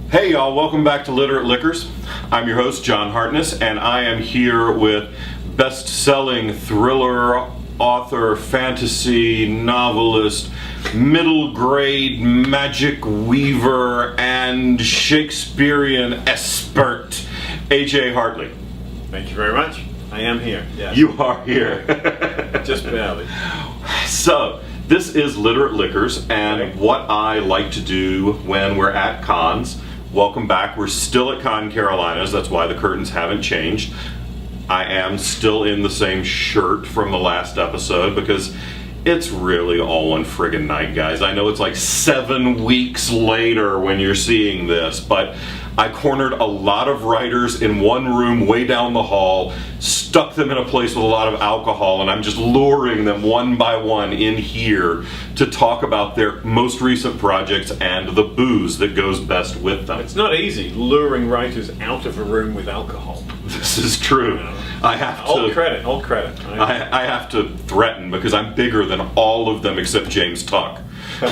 Hey y'all, welcome back to Literate Liquors. I'm your host, John Hartness, and I am here with best-selling thriller author, fantasy novelist, middle grade magic weaver, and Shakespearean expert, AJ Hartley. Thank you very much. I am here. Yes. You are here. Just barely. So, this is Literate Liquors, and what I like to do when we're at cons. Welcome back. We're still at ConCarolinas. That's why the curtains haven't changed. I am still in the same shirt from the last episode because it's really all one friggin' night, guys. I know it's like 7 weeks later when you're seeing this, but I cornered a lot of writers in one room way down the hall, stuck them in a place with a lot of alcohol, and I'm just luring them one by one in here to talk about their most recent projects and the booze that goes best with them. It's not easy luring writers out of a room with alcohol. This is true. I have to. All credit. I have to threaten because I'm bigger than all of them except James Tuck. And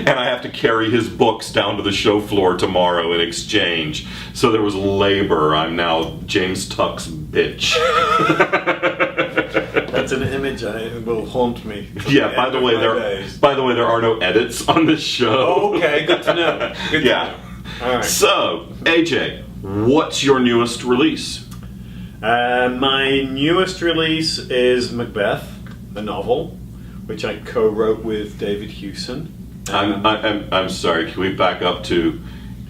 I have to carry his books down to the show floor tomorrow in exchange. So there was labor. I'm now James Tuck's bitch. That's an image that will haunt me. Yeah. By the way, there are no edits on this show. Oh, okay, good to know. Good to know. All right. So, AJ, what's your newest release? My newest release is Macbeth, a novel, which I co-wrote with David Hewson. I'm sorry. Can we back up to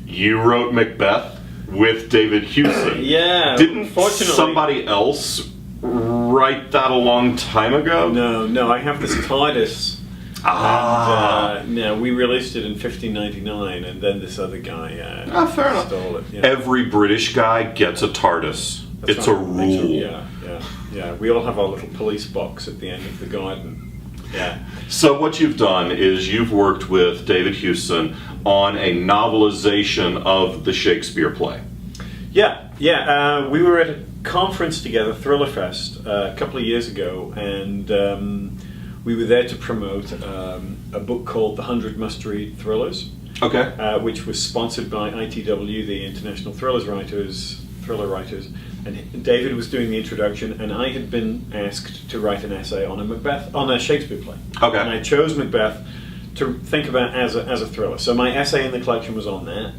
you wrote Macbeth with David Hewson? Yeah. Didn't somebody else write that a long time ago? No. I have this TARDIS. And we released it in 1599, and then this other guy fair stole enough. it. Yeah. Every British guy gets a TARDIS. It's a rule. Yeah. We all have our little police box at the end of the garden. Yeah. So what you've done is you've worked with David Hewson on a novelization of the Shakespeare play. Yeah. We were at a conference together, Thriller Fest, a couple of years ago, and we were there to promote a book called The 100 Must-Read Thrillers. Okay. Which was sponsored by ITW, the International Thriller Writers. And David was doing the introduction, and I had been asked to write an essay on a Shakespeare play. Okay. And I chose Macbeth to think about as a thriller. So my essay in the collection was on that.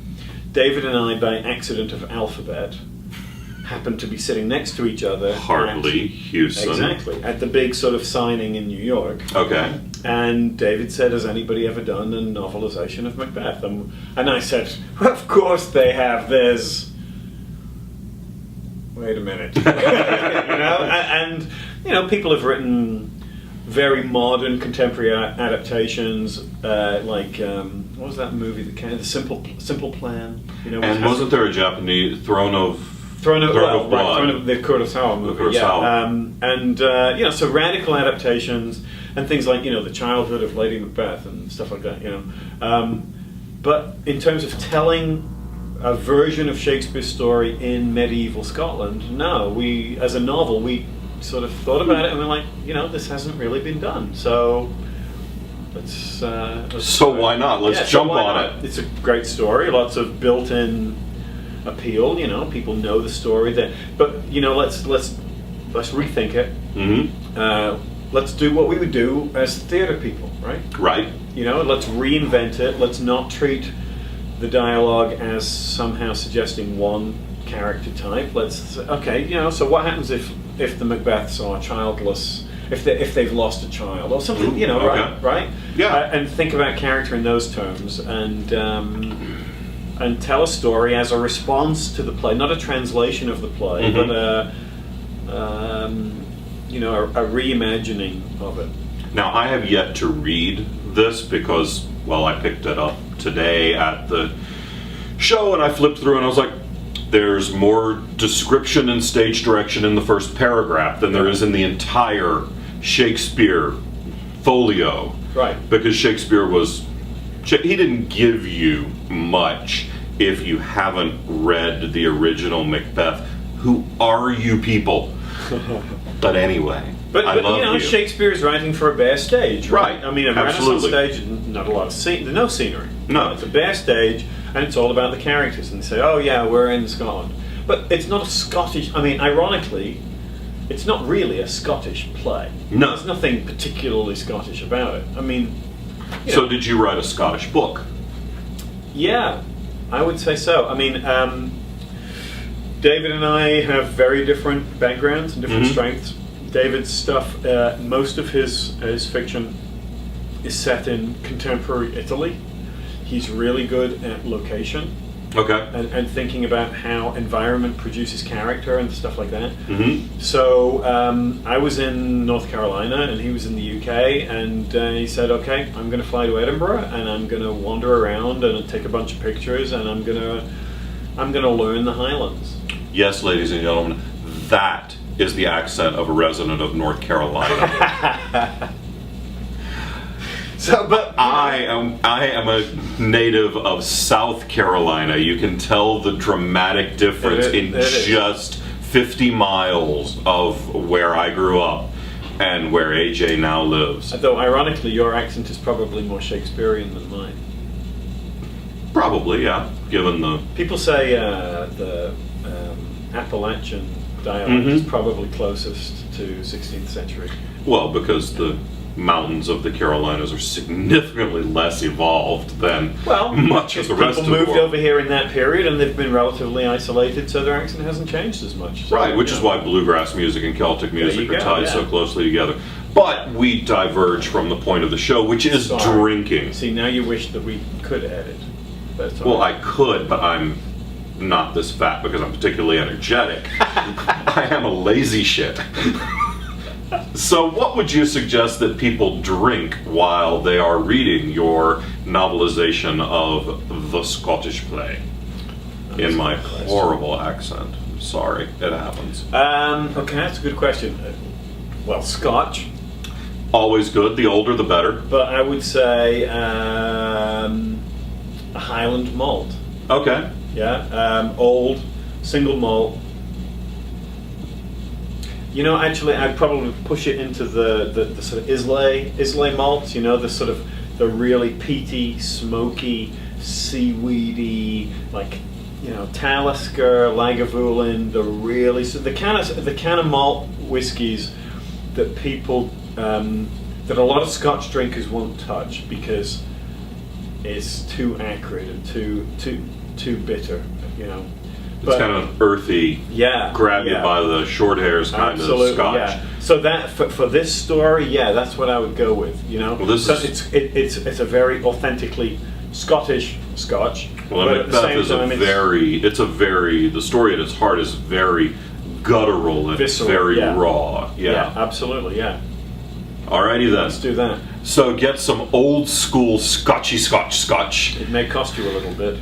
David and I, by accident of alphabet, happened to be sitting next to each other. Hartley, Hewson. Exactly. At the big sort of signing in New York. Okay. And David said, has anybody ever done a novelization of Macbeth? And I said, of course they have. Wait a minute. People have written very modern contemporary adaptations, like what was that movie that came? The Simple Plan. And wasn't there a Japanese Throne of Blood? The Kurosawa movie. Yeah. So radical adaptations and things like the childhood of Lady Macbeth and stuff like that. But in terms of telling a version of Shakespeare's story in medieval Scotland, no. We, as a novel, we sort of thought about it and we're like, this hasn't really been done. So let's why not? Let's jump on it. It's a great story. Lots of built-in appeal. People know the story. But let's rethink it. Mm-hmm. Let's do what we would do as theater people, right? Right. Let's reinvent it. Let's not treat the dialogue as somehow suggesting one character type. So what happens if the Macbeths are childless, if they've lost a child or something, okay. right? Yeah. And think about character in those terms and tell a story as a response to the play, not a translation of the play, mm-hmm. but a reimagining of it. Now, I have yet to read this because, I picked it up today at the show and I flipped through and I was like, there's more description and stage direction in the first paragraph than there is in the entire Shakespeare folio. Right. Because Shakespeare he didn't give you much if you haven't read the original Macbeth. Who are you people? But anyway. But Shakespeare's writing for a bare stage, right? I mean, a Renaissance stage, not a lot of no scenery. No. It's a bare stage, and it's all about the characters. And they say, oh yeah, we're in Scotland. But it's not a Scottish, I mean, ironically, it's not really a Scottish play. No. There's nothing particularly Scottish about it. I mean... So did you write a Scottish book? Yeah, I would say so. I mean, David and I have very different backgrounds and different strengths. David's stuff, most of his fiction is set in contemporary Italy. He's really good at location. Okay. And thinking about how environment produces character and stuff like that. Mm-hmm. So I was in North Carolina and he was in the UK, and he said, okay, I'm going to fly to Edinburgh and I'm going to wander around and take a bunch of pictures, and I'm going to learn the Highlands. Yes, ladies and gentlemen, that is the accent of a resident of North Carolina. So, but I am a native of South Carolina. You can tell the dramatic difference in just 50 miles of where I grew up and where AJ now lives. Though ironically, your accent is probably more Shakespearean than mine. Probably, yeah. Given the people say the Appalachian dialect is probably closest to 16th century. Well, because the mountains of the Carolinas are significantly less evolved than much of the rest of the world. People moved over here in that period, and they've been relatively isolated, so their accent hasn't changed as much. So, right, which is why bluegrass music and Celtic music are tied so closely together. But we diverge from the point of the show, which is drinking. See, now you wish that we could edit. Well, I could, but I'm not this fat because I'm particularly energetic. I am a lazy shit. So what would you suggest that people drink while they are reading your novelization of The Scottish Play? In my horrible accent. Sorry, it happens. Okay, that's a good question. Well, Scotch. Always good, the older the better. But I would say a Highland malt. Okay. Yeah, old, single malt. You know, actually, I'd probably push it into the sort of Islay malts. You know, the sort of the really peaty, smoky, seaweedy, like, you know, Talisker, Lagavulin. The kind of malt whiskies that people that a lot of Scotch drinkers won't touch because it's too acrid and too bitter. You know. It's kind of earthy, grab you by the short hairs kind of Scotch. Yeah. So that for this story, yeah, that's what I would go with. You know, well, it's a very authentically Scottish Scotch. Well, but Macbeth is the story at its heart is very guttural and visceral, very raw. Yeah, absolutely, yeah. Alrighty then. Let's do that. So get some old school Scotch. It may cost you a little bit.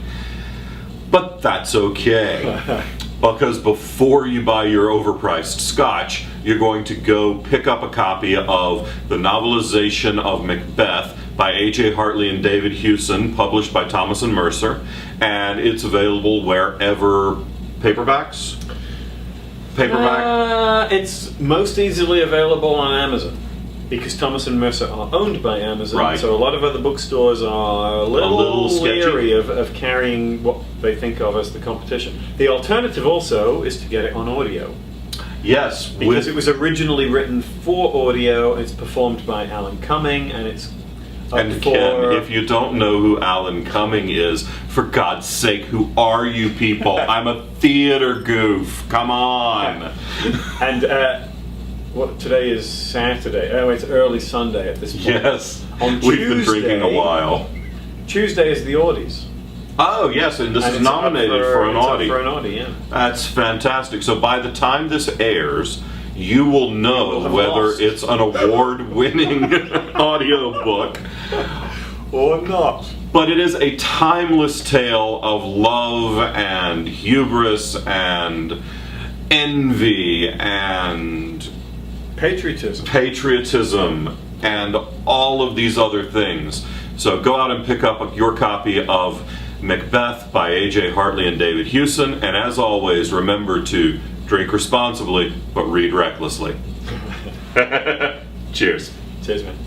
But that's okay, because before you buy your overpriced Scotch, you're going to go pick up a copy of the novelization of Macbeth by A.J. Hartley and David Hewson, published by Thomas and Mercer, and it's available wherever paperbacks? Paperback? It's most easily available on Amazon. Because Thomas and Mercer are owned by Amazon, so a lot of other bookstores are a little leery of carrying what they think of as the competition. The alternative also is to get it on audio. Yes. Because it was originally written for audio, it's performed by Alan Cumming, and it's And Ken, if you don't know who Alan Cumming is, for God's sake, who are you people? I'm a theater goof. Come on. And today is Saturday. Oh, it's early Sunday at this point. Yes. On We've been drinking a while. Tuesday is the Audis. Oh, yes, and this is nominated for an Audie. For an Audie, yeah. That's fantastic. So by the time this airs, you will know whether it's an award-winning audiobook or not. But it is a timeless tale of love and hubris and envy and patriotism and all of these other things. So go out and pick up your copy of Macbeth by A.J. Hartley and David Hewson, and as always, remember to drink responsibly, but read recklessly. Cheers. Cheers, man.